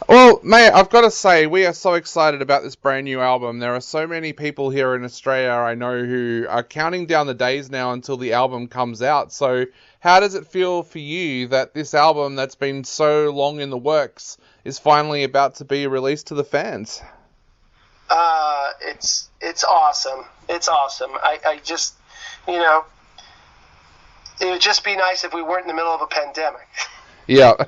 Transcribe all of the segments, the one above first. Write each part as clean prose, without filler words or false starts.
Well, mate, I've got to say, we are so excited about this brand new album. There are so many people here in Australia I know who are counting down the days now until the album comes out. So, how does it feel for you that this album that's been so long in the works is finally about to be released to the fans? It's awesome. It's awesome. I just, you know, it would just be nice if we weren't in the middle of a pandemic. Yeah. But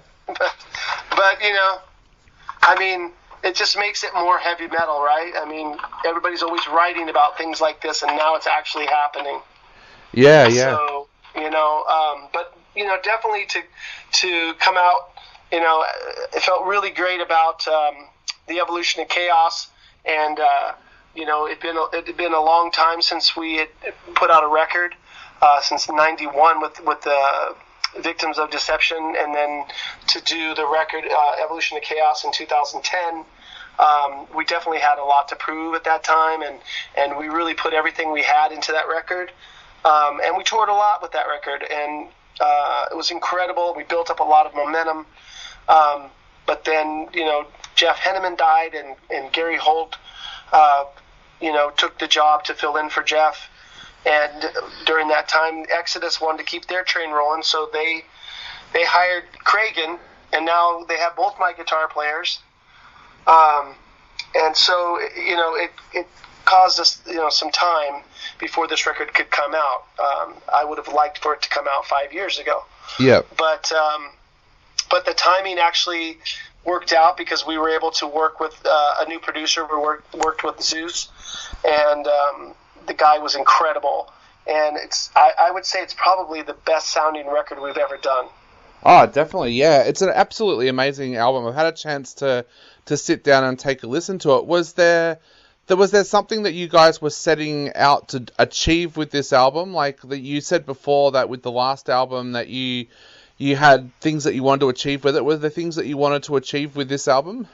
I mean, it just makes it more heavy metal, right? I mean, everybody's always writing about things like this, and now it's actually happening. Yeah, yeah. So, but definitely to come out, it felt really great about the evolution of chaos, and it'd been a long time since we had put out a record, since '91 with the Victims of Deception, and then to do the record Evolution of Chaos in 2010. We definitely had a lot to prove at that time, and we really put everything we had into that record, and we toured a lot with that record, and it was incredible. We built up a lot of momentum, but then Jeff Henneman died, and Gary Holt took the job to fill in for Jeff. And during that time, Exodus wanted to keep their train rolling, so they hired Cragen, and now they have both my guitar players. And so it caused us some time before this record could come out. I would have liked for it to come out 5 years ago. Yeah. But the timing actually worked out because we were able to work with a new producer. We worked with Zeus, and the guy was incredible, and I would say it's probably the best sounding record we've ever done. Oh, definitely, yeah. It's an absolutely amazing album. I've had a chance to sit down and take a listen to it. Was there something that you guys were setting out to achieve with this album? Like that you said before that with the last album that you had things that you wanted to achieve with it. Were there things that you wanted to achieve with this album?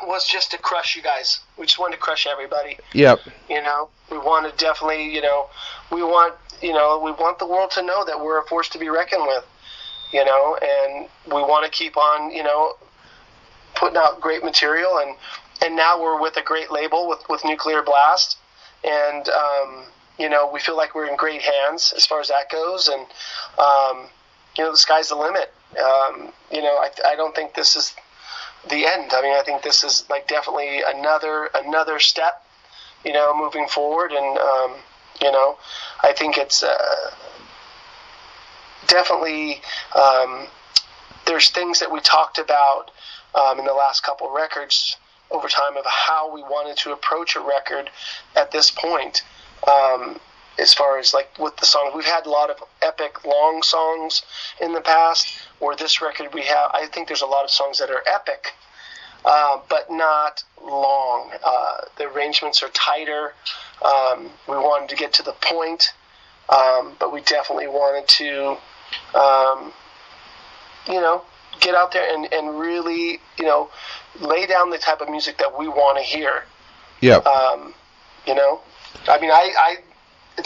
Was just to crush you guys. We just wanted to crush everybody. Yep. We want to definitely, we want the world to know that we're a force to be reckoned with, and we want to keep on, putting out great material, and now we're with a great label with Nuclear Blast, and we feel like we're in great hands as far as that goes, and the sky's the limit. I don't think this is the end. I mean, I think this is like definitely another step, moving forward, and I think it's definitely there's things that we talked about in the last couple records over time of how we wanted to approach a record at this point. As far as like with the songs, we've had a lot of epic long songs in the past, or this record I think there's a lot of songs that are epic, but not long. The arrangements are tighter. We wanted to get to the point, but we definitely wanted to, get out there and really, lay down the type of music that we want to hear. Yeah. I mean,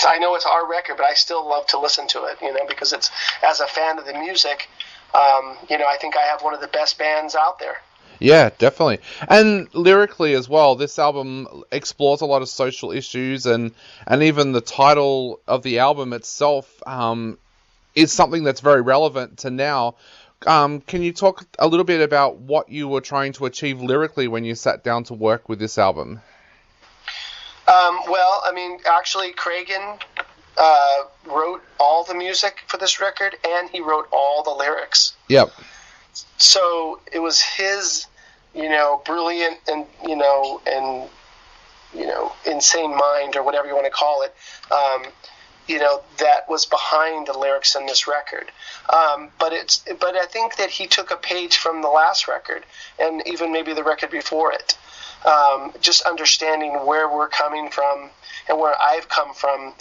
I know it's our record, but I still love to listen to it, because it's, as a fan of the music, I think I have one of the best bands out there. Yeah, definitely. And lyrically as well, this album explores a lot of social issues, and even the title of the album itself is something that's very relevant to now. Can you talk a little bit about what you were trying to achieve lyrically when you sat down to work with this album? Well, I mean, actually, Cragen wrote all the music for this record, and he wrote all the lyrics. Yep. So it was his, brilliant and insane mind, or whatever you want to call it, that was behind the lyrics in this record. But I think that he took a page from the last record, and even maybe the record before it. Just understanding where we're coming from and where I've come from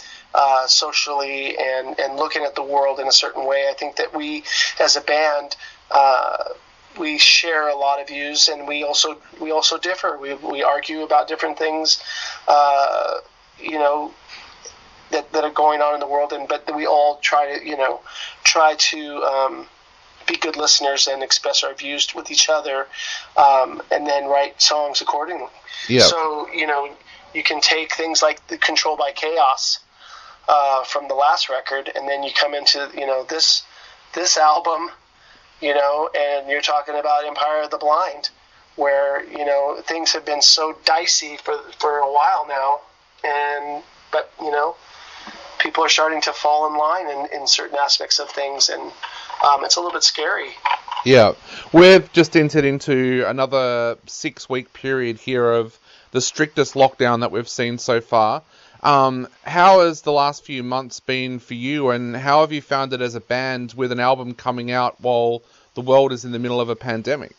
socially, and looking at the world in a certain way. I think that we, as a band, we share a lot of views, and we also differ. We argue about different things, that are going on in the world, but we all try to be good listeners and express our views with each other, and then write songs accordingly. Yeah. So, you can take things like the Control by Chaos from the last record, and then you come into, this album, and you're talking about Empire of the Blind, where, things have been so dicey for a while now, but people are starting to fall in line in certain aspects of things, and it's a little bit scary. Yeah, we've just entered into another 6-week period here of the strictest lockdown that we've seen so far. How has the last few months been for you, and how have you found it as a band with an album coming out while the world is in the middle of a pandemic?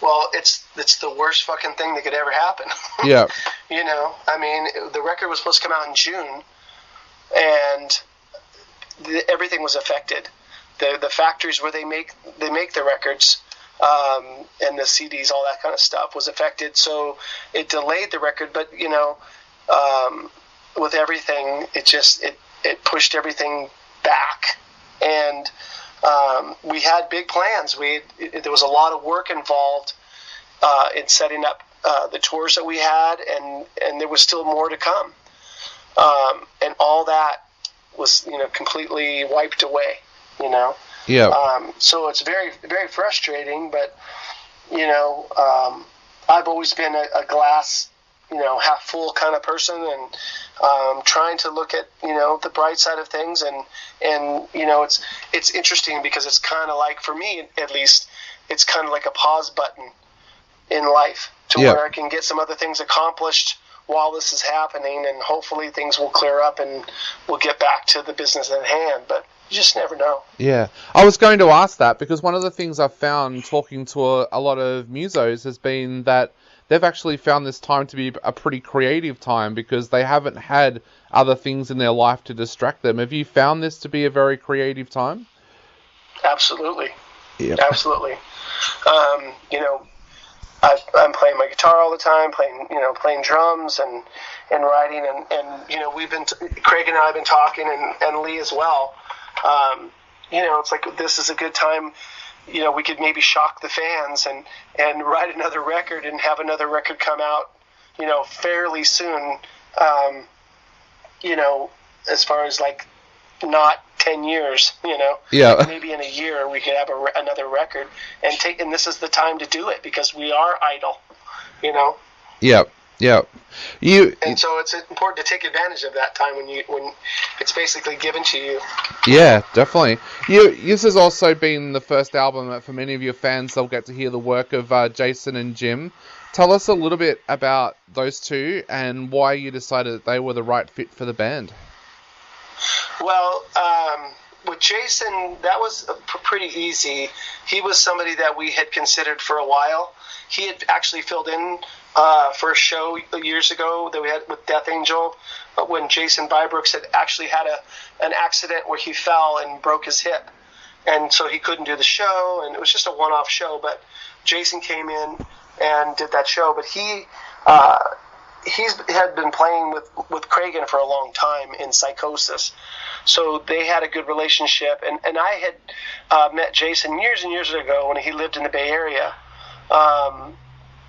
Well, it's the worst fucking thing that could ever happen. Yeah. The record was supposed to come out in June, and everything was affected. The factories where they make the records, and the CDs, all that kind of stuff, was affected. So it delayed the record, but with everything, it pushed everything back, and we had big plans. There was a lot of work involved in setting up the tours that we had, and there was still more to come, and all that was completely wiped away. Yeah. So it's very, very frustrating, but I've always been a glass half full kind of person, and trying to look at the bright side of things, and it's interesting because it's kind of like, for me at least, it's kind of like a pause button in life to where I can get some other things accomplished while this is happening, and hopefully things will clear up and we'll get back to the business at hand, but you just never know. Yeah, I was going to ask that because one of the things I've found talking to a lot of musos has been that they've actually found this time to be a pretty creative time because they haven't had other things in their life to distract them. Have you found this to be a very creative time? Absolutely. Yeah. Absolutely. I'm playing my guitar all the time, playing drums and writing, and we've been Craig and I have been talking, and Lee as well. It's like, this is a good time. We could maybe shock the fans and write another record and have another record come out, fairly soon. As far as like not 10 years, Yeah. maybe in a year we could have another record and this is the time to do it because we are idle, Yeah. Yeah. So it's important to take advantage of that time when it's basically given to you. Yeah, definitely. This has also been the first album that for many of your fans, they'll get to hear the work of Jason and Jim. Tell us a little bit about those two and why you decided that they were the right fit for the band. Well, with Jason, that was pretty easy. He was somebody that we had considered for a while. He had actually filled in for a show years ago that we had with Death Angel, when Jason Bybrooks had actually had an accident where he fell and broke his hip, and so he couldn't do the show, and it was just a one-off show. But Jason came in and did that show. But he's had been playing with Cragen for a long time in Psychosis, so they had a good relationship. And I had met Jason years and years ago when he lived in the Bay Area.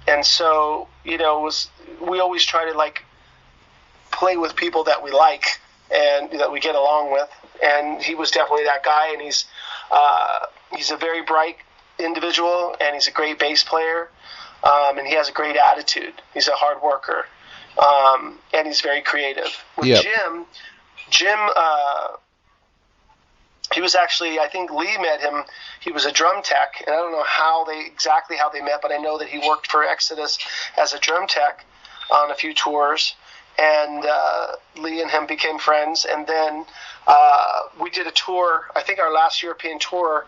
And so, we always try to like play with people that we like and that we get along with. And he was definitely that guy. And he's a very bright individual, and he's a great bass player. And he has a great attitude. He's a hard worker. And he's very creative. With Jim, he was actually, I think Lee met him. He was a drum tech, and I don't know exactly how they met, but I know that he worked for Exodus as a drum tech on a few tours, and Lee and him became friends. And then we did a tour. I think our last European tour,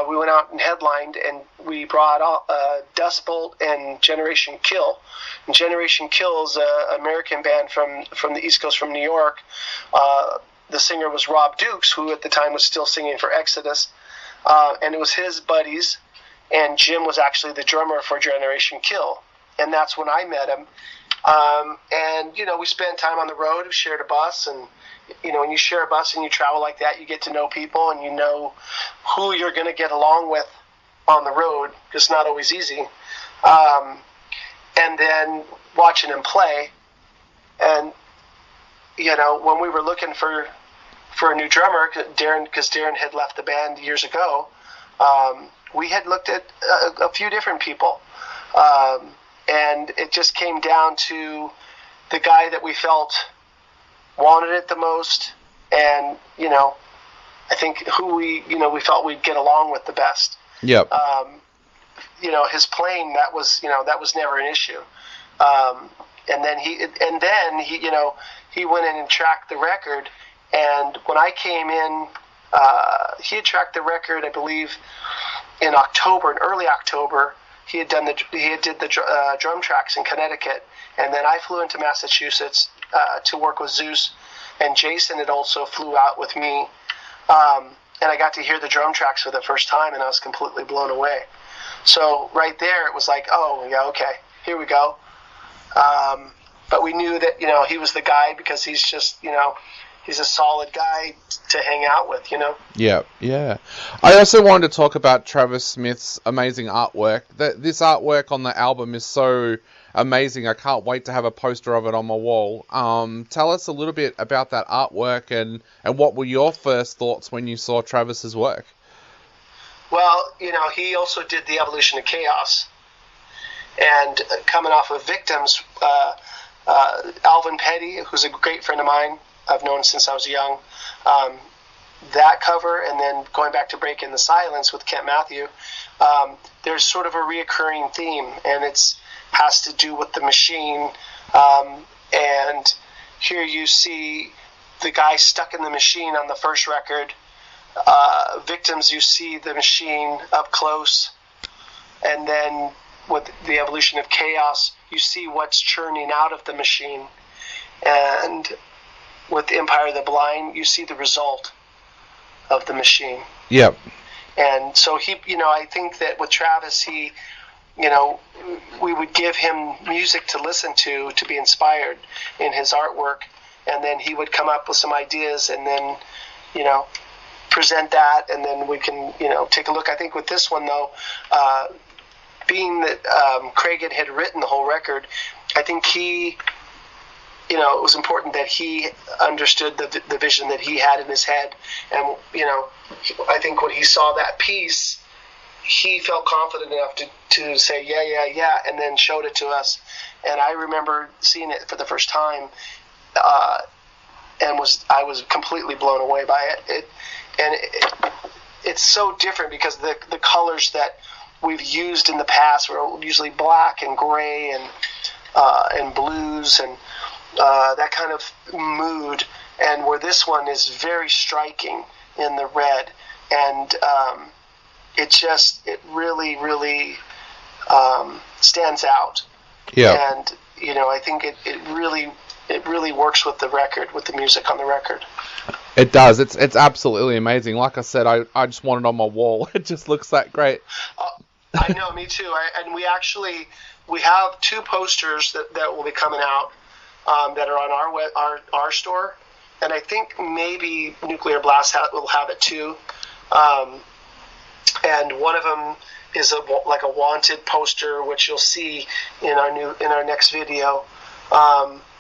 we went out and headlined, and we brought Dust Bolt and Generation Kill. And Generation Kill is an American band from the East Coast, from New York. The singer was Rob Dukes, who at the time was still singing for Exodus. And it was his buddies, and Jim was actually the drummer for Generation Kill. And that's when I met him. And we spent time on the road, shared a bus, and when you share a bus and you travel like that, you get to know people and you know who you're going to get along with on the road. It's not always easy. And then watching him play, and when we were looking for a new drummer, because Darren had left the band years ago, we had looked at a few different people, and it just came down to the guy that we felt wanted it the most, and I think who we felt we'd get along with the best. Yep. His playing, that was never an issue. And then he went in and tracked the record. And when I came in, he had tracked the record, I believe, in early October. He did the drum tracks in Connecticut, and then I flew into Massachusetts to work with Zeus, and Jason had also flew out with me, and I got to hear the drum tracks for the first time, and I was completely blown away. So right there, it was like, oh yeah, okay, here we go. But we knew that he was the guy because he's just he's a solid guy to hang out with, Yeah. I also wanted to talk about Travis Smith's amazing artwork. This artwork on the album is so amazing. I can't wait to have a poster of it on my wall. Tell us a little bit about that artwork and what were your first thoughts when you saw Travis's work? Well, he also did the Evolution of Chaos. And coming off of Victims, Alvin Petty, who's a great friend of mine, I've known since I was young, that cover, and then going back to Break in the Silence with Kent Matthew, there's sort of a reoccurring theme, and it's has to do with the machine. And here you see the guy stuck in the machine on the first record. Victims, you see the machine up close, and then with the Evolution of Chaos, you see what's churning out of the machine, and with Empire of the Blind, you see the result of the machine. Yep. And so I think that with Travis, we would give him music to listen to be inspired in his artwork, and then he would come up with some ideas, and then, present that, and then we can, take a look. I think with this one, though, being that Craig had written the whole record, I think he, it was important that he understood the vision that he had in his head. And, I think when he saw that piece, he felt confident enough to say, yeah, and then showed it to us. And I remember seeing it for the first time, and I was completely blown away by it. It's so different because the colors that we've used in the past were usually black and gray and blues and that kind of mood, and where this one is very striking in the red, and it really, really stands out. Yeah. And I think it really works with the record, with the music on the record. It does. It's absolutely amazing. Like I said, I just want it on my wall. It just looks that great. I know, me too. And we have two posters that will be coming out that are on our store, and I think maybe Nuclear Blast will have it too. And one of them is like a wanted poster, which you'll see in our next video,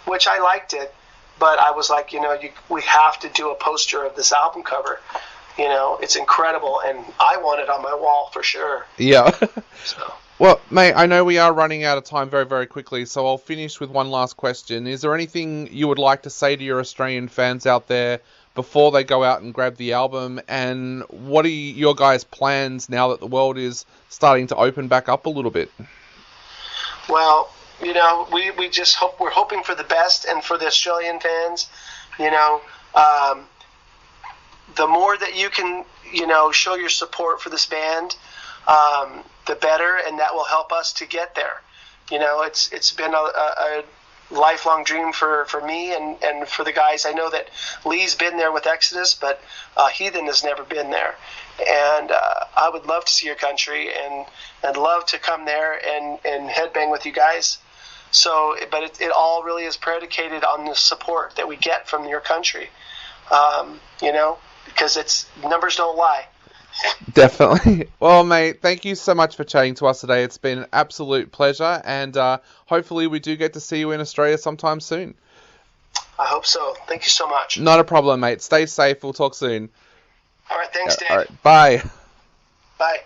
which I liked it. But I was like, we have to do a poster of this album cover. It's incredible, and I want it on my wall for sure. Yeah. So. Well, mate, I know we are running out of time very, very quickly, so I'll finish with one last question. Is there anything you would like to say to your Australian fans out there before they go out and grab the album? And what are your guys' plans now that the world is starting to open back up a little bit? Well, we just we're hoping for the best, and for the Australian fans, the more that you can, show your support for this band, the better, and that will help us to get there. It's been a lifelong dream for me and for the guys. I know that Lee's been there with Exodus, but Heathen has never been there. And I would love to see your country, and I'd love to come there and headbang with you guys. So, but it all really is predicated on the support that we get from your country. because numbers don't lie. Definitely. Well, mate, thank you so much for chatting to us today. It's been an absolute pleasure, and hopefully we do get to see you in Australia sometime soon. I hope so. Thank you so much. Not a problem, mate. Stay safe. We'll talk soon. All right. Thanks, Dave. All right. Bye. Bye.